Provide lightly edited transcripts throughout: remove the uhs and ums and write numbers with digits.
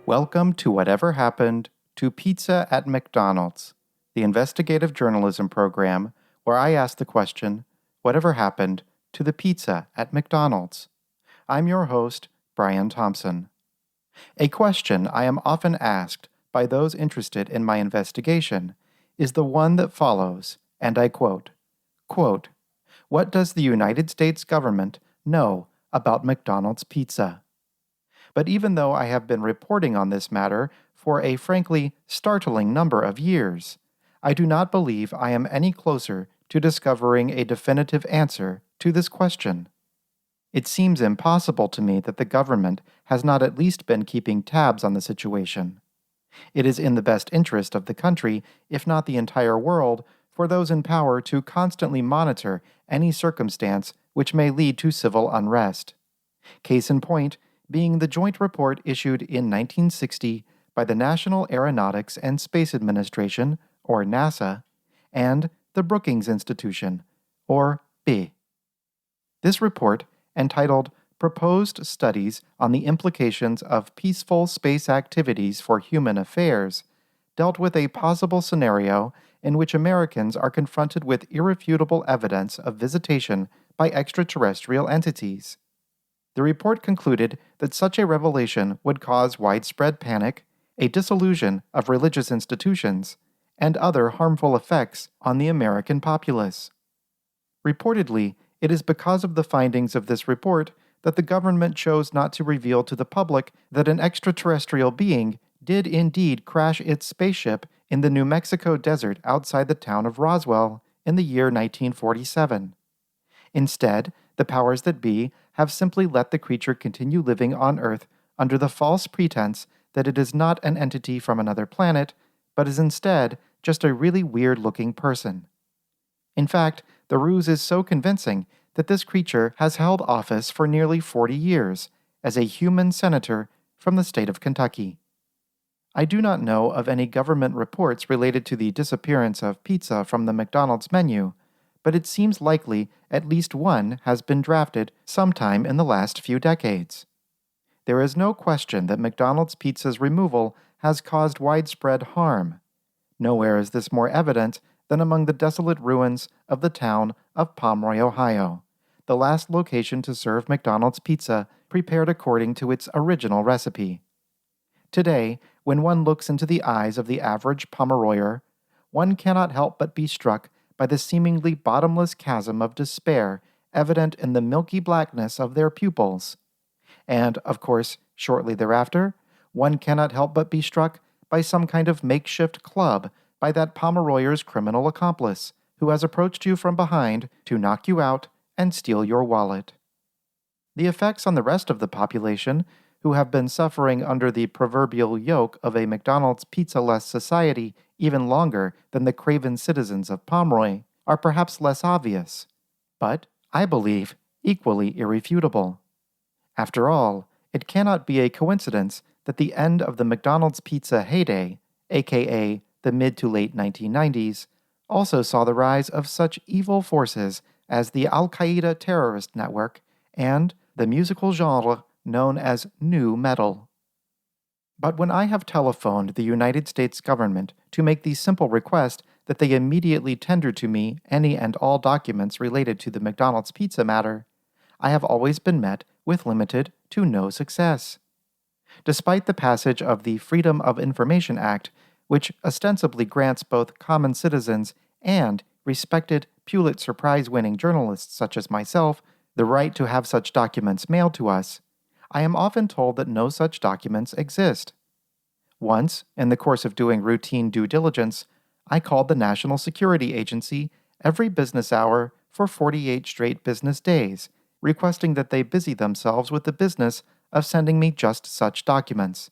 Welcome to Whatever Happened to Pizza at McDonald's, the investigative journalism program where I ask the question, whatever happened to the pizza at McDonald's? I'm your host, Brian Thompson. A question I am often asked by those interested in my investigation is the one that follows, and I quote, "What does the United States government know about McDonald's pizza?" But even though I have been reporting on this matter for a frankly startling number of years, I do not believe I am any closer to discovering a definitive answer to this question. It seems impossible to me that the government has not at least been keeping tabs on the situation. It is in the best interest of the country, if not the entire world, for those in power to constantly monitor any circumstance which may lead to civil unrest. Case in point being the joint report issued in 1960 by the National Aeronautics and Space Administration, or NASA, and the Brookings Institution, or B. This report, entitled Proposed Studies on the Implications of Peaceful Space Activities for Human Affairs, dealt with a possible scenario in which Americans are confronted with irrefutable evidence of visitation by extraterrestrial entities. The report concluded that such a revelation would cause widespread panic, a dissolution of religious institutions, and other harmful effects on the American populace. Reportedly, it is because of the findings of this report that the government chose not to reveal to the public that an extraterrestrial being did indeed crash its spaceship in the New Mexico desert outside the town of Roswell in the year 1947. Instead, the powers that be have simply let the creature continue living on Earth under the false pretense that it is not an entity from another planet, but is instead just a really weird-looking person. In fact, the ruse is so convincing that this creature has held office for nearly 40 years as a human senator from the state of Kentucky. I do not know of any government reports related to the disappearance of pizza from the McDonald's menu, but it seems likely at least one has been drafted sometime in the last few decades. There is no question that McDonald's pizza's removal has caused widespread harm. Nowhere is this more evident than among the desolate ruins of the town of Pomeroy, Ohio, the last location to serve McDonald's pizza prepared according to its original recipe. Today, when one looks into the eyes of the average Pomeroyer, one cannot help but be struck by the seemingly bottomless chasm of despair evident in the milky blackness of their pupils. And, of course, shortly thereafter, one cannot help but be struck by some kind of makeshift club by that Pomeroyer's criminal accomplice, who has approached you from behind to knock you out and steal your wallet. The effects on the rest of the population, who have been suffering under the proverbial yoke of a McDonald's pizza-less society even longer than the craven citizens of Pomeroy, are perhaps less obvious, but, I believe, equally irrefutable. After all, it cannot be a coincidence that the end of the McDonald's pizza heyday, aka the mid to late 1990s, also saw the rise of such evil forces as the Al-Qaeda terrorist network and the musical genre known as nu metal. But when I have telephoned the United States government to make the simple request that they immediately tender to me any and all documents related to the McDonald's pizza matter, I have always been met with limited to no success. Despite the passage of the Freedom of Information Act, which ostensibly grants both common citizens and respected Pulitzer Prize-winning journalists such as myself the right to have such documents mailed to us, I am often told that no such documents exist. Once, in the course of doing routine due diligence, I called the National Security Agency every business hour for 48 straight business days, requesting that they busy themselves with the business of sending me just such documents.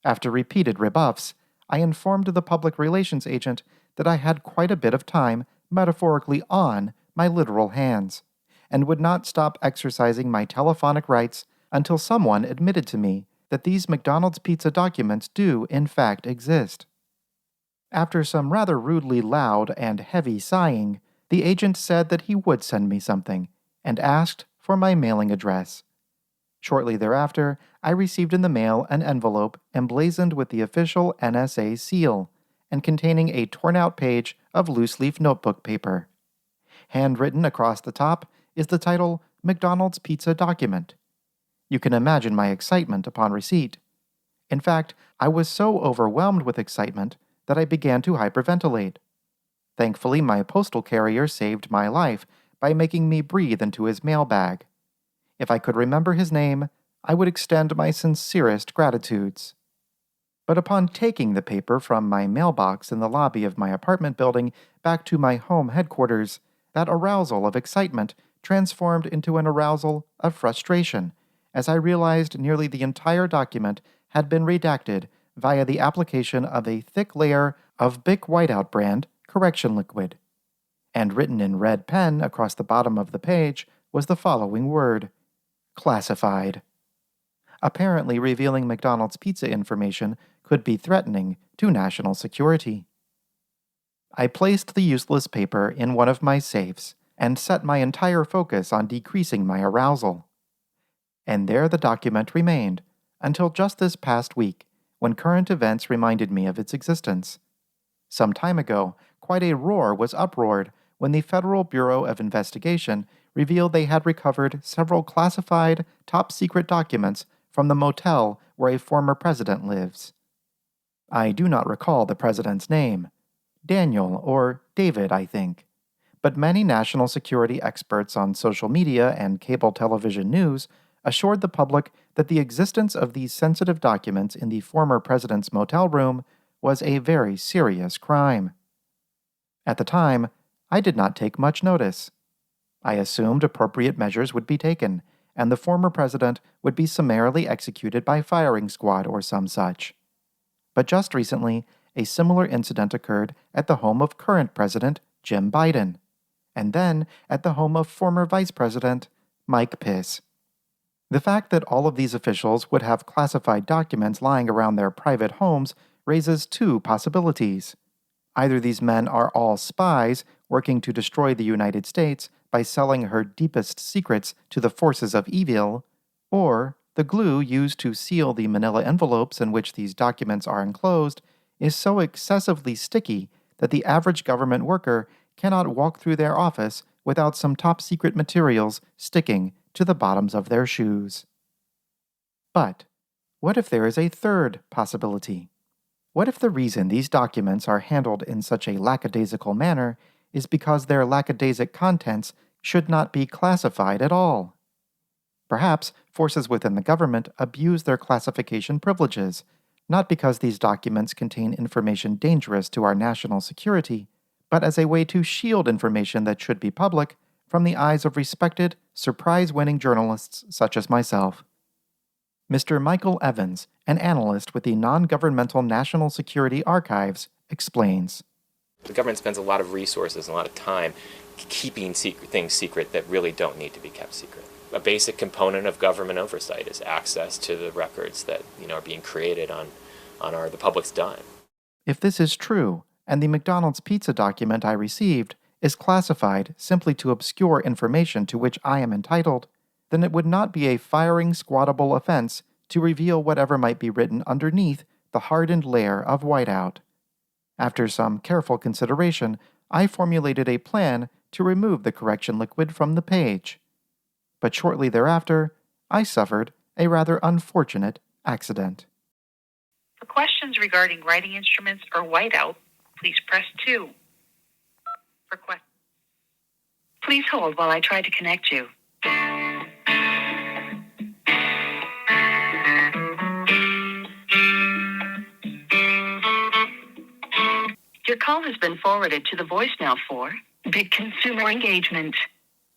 After repeated rebuffs, I informed the public relations agent that I had quite a bit of time metaphorically on my literal hands, and would not stop exercising my telephonic rights until someone admitted to me that these McDonald's pizza documents do in fact exist. After some rather rudely loud and heavy sighing, the agent said that he would send me something, and asked for my mailing address. Shortly thereafter, I received in the mail an envelope emblazoned with the official NSA seal and containing a torn-out page of loose-leaf notebook paper. Handwritten across the top is the title McDonald's Pizza Document. You can imagine my excitement upon receipt. In fact, I was so overwhelmed with excitement that I began to hyperventilate. Thankfully, my postal carrier saved my life by making me breathe into his mailbag. If I could remember his name, I would extend my sincerest gratitudes. But upon taking the paper from my mailbox in the lobby of my apartment building back to my home headquarters, that arousal of excitement transformed into an arousal of frustration, as I realized nearly the entire document had been redacted via the application of a thick layer of Bic Wite-Out brand correction liquid. And written in red pen across the bottom of the page was the following word: classified. Apparently, revealing McDonald's pizza information could be threatening to national security. I placed the useless paper in one of my safes and set my entire focus on decreasing my arousal. And there the document remained until just this past week, when current events reminded me of its existence. Some time ago, quite a roar was uproared when the Federal Bureau of Investigation revealed they had recovered several classified, top-secret documents from the motel where a former president lives. I do not recall the president's name. Daniel or David, I think. But many national security experts on social media and cable television news assured the public that the existence of these sensitive documents in the former president's motel room was a very serious crime. At the time, I did not take much notice. I assumed appropriate measures would be taken, and the former president would be summarily executed by firing squad or some such. But just recently, a similar incident occurred at the home of current President Jim Biden, and then at the home of former Vice President Mike Pence. The fact that all of these officials would have classified documents lying around their private homes raises two possibilities. Either these men are all spies working to destroy the United States by selling her deepest secrets to the forces of evil, or the glue used to seal the manila envelopes in which these documents are enclosed is so excessively sticky that the average government worker cannot walk through their office without some top-secret materials sticking to the bottoms of their shoes. But what if there is a third possibility? What if the reason these documents are handled in such a lackadaisical manner is because their lackadaisic contents should not be classified at all? Perhaps forces within the government abuse their classification privileges, not because these documents contain information dangerous to our national security, but as a way to shield information that should be public from the eyes of respected, surprise-winning journalists such as myself. Mr. Michael Evans, an analyst with the Non-Governmental National Security Archives, explains. The government spends a lot of resources and a lot of time keeping things secret that really don't need to be kept secret. A basic component of government oversight is access to the records that are being created on the public's dime. If this is true, and the McDonald's pizza document I received is classified simply to obscure information to which I am entitled, then it would not be a firing squattable offense to reveal whatever might be written underneath the hardened layer of whiteout. After some careful consideration, I formulated a plan to remove the correction liquid from the page. But shortly thereafter, I suffered a rather unfortunate accident. For questions regarding writing instruments or whiteout, please press 2. Please hold while I try to connect you. Your call has been forwarded to the voicemail for Big Consumer Engagement.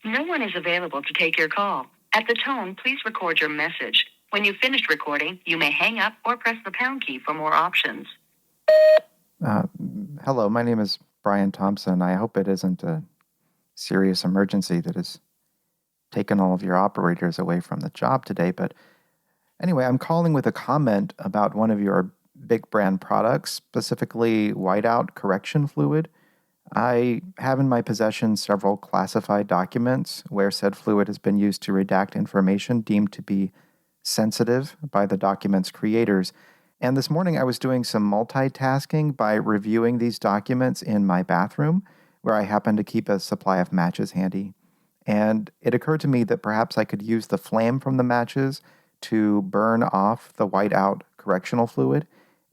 No one is available to take your call. At the tone, please record your message. When you've finished recording, you may hang up or press the pound key for more options. Hello, my name is Brian Thompson. I hope it isn't a serious emergency that has taken all of your operators away from the job today. But anyway, I'm calling with a comment about one of your big brand products, specifically Wite-Out correction fluid. I have in my possession several classified documents where said fluid has been used to redact information deemed to be sensitive by the document's creators. And this morning I was doing some multitasking by reviewing these documents in my bathroom, where I happen to keep a supply of matches handy. And it occurred to me that perhaps I could use the flame from the matches to burn off the Wite-Out correctional fluid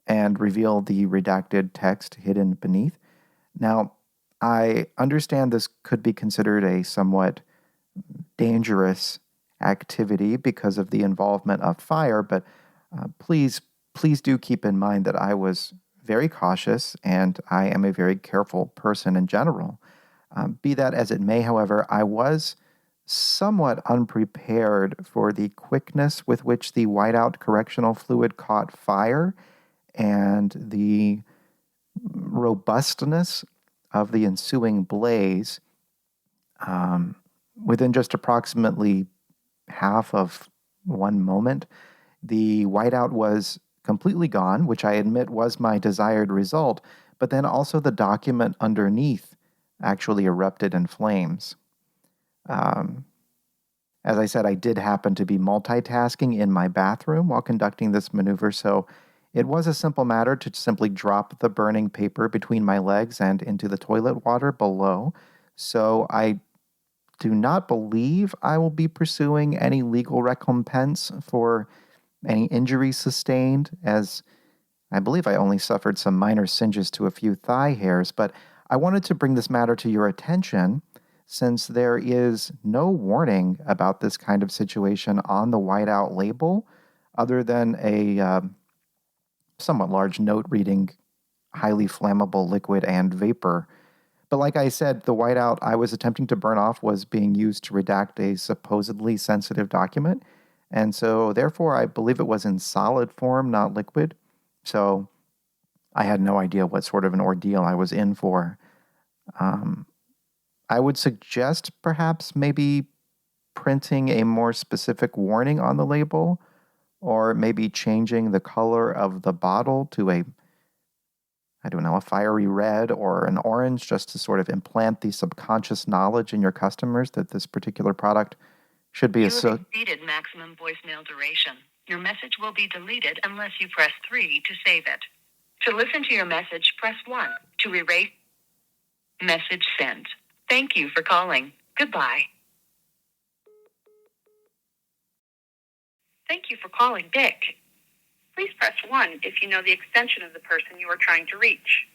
and reveal the redacted text hidden beneath. Now, I understand this could be considered a somewhat dangerous activity because of the involvement of fire, but please do keep in mind that I was very cautious and I am a very careful person in general. Be that as it may, however, I was somewhat unprepared for the quickness with which the Wite-Out correctional fluid caught fire and the robustness of the ensuing blaze. Within just approximately half of one moment, the Wite-Out was completely gone, which I admit was my desired result, but then also the document underneath actually erupted in flames. As I said, I did happen to be multitasking in my bathroom while conducting this maneuver, so it was a simple matter to simply drop the burning paper between my legs and into the toilet water below. So I do not believe I will be pursuing any legal recompense for any injuries sustained, as I believe I only suffered some minor singes to a few thigh hairs, but I wanted to bring this matter to your attention since there is no warning about this kind of situation on the Wite-Out label other than a somewhat large note reading highly flammable liquid and vapor. But like I said, the Wite-Out I was attempting to burn off was being used to redact a supposedly sensitive document, and so therefore I believe it was in solid form, not liquid. So I had no idea what sort of an ordeal I was in for. I would suggest perhaps maybe printing a more specific warning on the label, or maybe changing the color of the bottle to a fiery red or an orange, just to sort of implant the subconscious knowledge in your customers that this particular product should be You have exceeded maximum voicemail duration. Your message will be deleted unless you press 3 to save it. To listen to your message, press 1. To erase, message sent. Thank you for calling. Goodbye. Thank you for calling Dick. Please press 1 if you know the extension of the person you are trying to reach.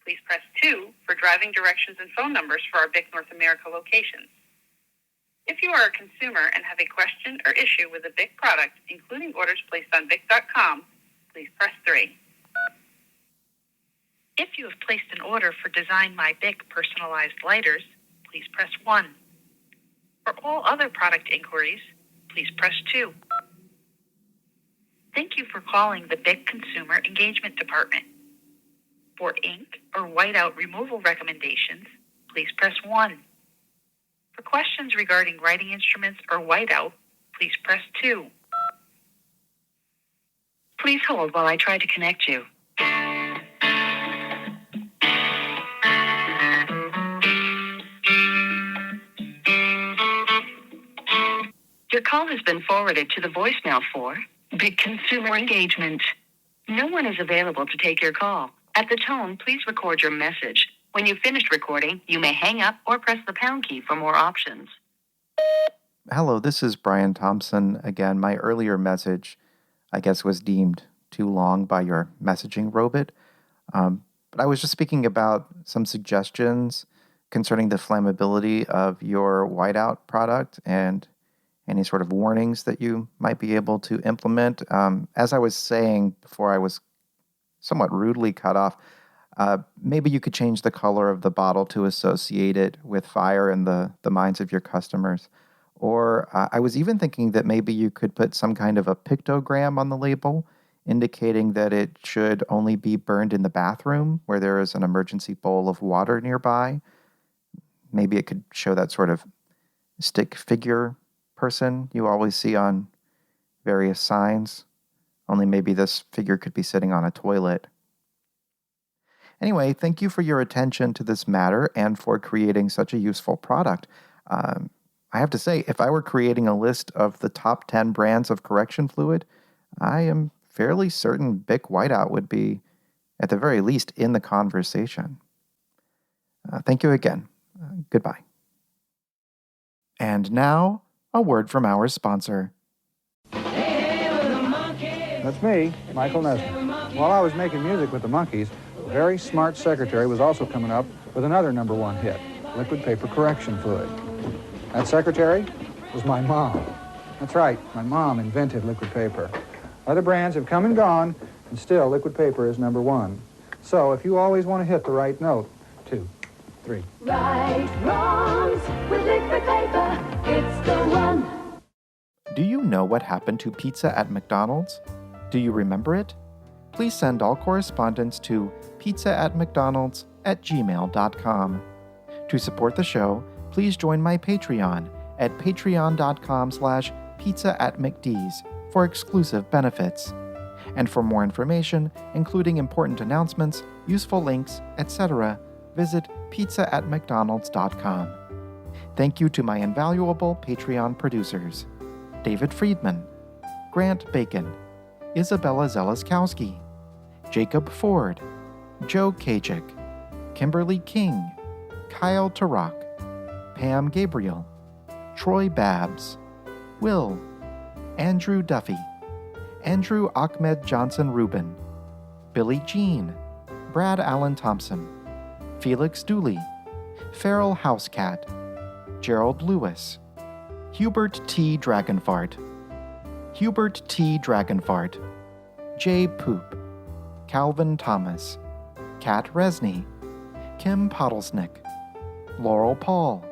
Please press 2 for driving directions and phone numbers for our BIC North America locations. If you are a consumer and have a question or issue with a BIC product, including orders placed on BIC.com, please press 3. If you have placed an order for Design My BIC personalized lighters, please press 1. For all other product inquiries, please press 2. Thank you for calling the BIC Consumer Engagement Department. For ink or Wite-Out removal recommendations, please press 1. For questions regarding writing instruments or Wite-Out, please press 2. Please hold while I try to connect you. Your call has been forwarded to the voicemail for BIC Consumer Engagement. No one is available to take your call. At the tone, please record your message. When you've finished recording, you may hang up or press the pound key for more options. Hello, this is Brian Thompson again. My earlier message, I guess, was deemed too long by your messaging robot. But I was just speaking about some suggestions concerning the flammability of your Wite-Out product and any sort of warnings that you might be able to implement. As I was saying before I was somewhat rudely cut off, maybe you could change the color of the bottle to associate it with fire in the minds of your customers. Or I was even thinking that maybe you could put some kind of a pictogram on the label indicating that it should only be burned in the bathroom where there is an emergency bowl of water nearby. Maybe it could show that sort of stick figure person you always see on various signs, only maybe this figure could be sitting on a toilet. Anyway, thank you for your attention to this matter and for creating such a useful product. I have to say, if I were creating a list of the top 10 brands of correction fluid, I am fairly certain Bic Wite-Out would be, at the very least, in the conversation. Thank you again. Goodbye. And now, a word from our sponsor. That's me, Michael Nesmith. While I was making music with the Monkees, a very smart secretary was also coming up with another #1 hit, liquid paper correction fluid. That secretary was my mom. That's right, my mom invented liquid paper. Other brands have come and gone, and still liquid paper is #1. So if you always want to hit the right note, 2, 3. Right wrongs with liquid paper, it's the one. Do you know what happened to pizza at McDonald's? Do you remember it? Please send all correspondence to pizza@mcdonalds@gmail.com. To support the show, please join my Patreon at patreon.com/pizza@mcd's for exclusive benefits. And for more information, including important announcements, useful links, etc., visit pizza@mcdonalds.com. Thank you to my invaluable Patreon producers: David Friedman, Grant Bacon, Isabella Zelaskowski, Jacob Ford, Joe Kajik, Kimberly King, Kyle Tarak, Pam Gabriel, Troy Babs, Will, Andrew Duffy, Andrew Ahmed Johnson Rubin, Billy Jean, Brad Allen Thompson, Felix Dooley, Farrell Housecat, Gerald Lewis, Hubert T. Dragonfart, Jay Poop, Calvin Thomas, Kat Resney, Kim Pottlesnick, Laurel Paul,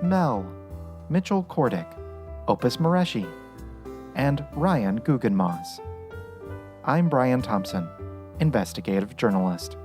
Mel, Mitchell Kordick, Opus Mareshi, and Ryan Guggenmoss. I'm Brian Thompson, investigative journalist.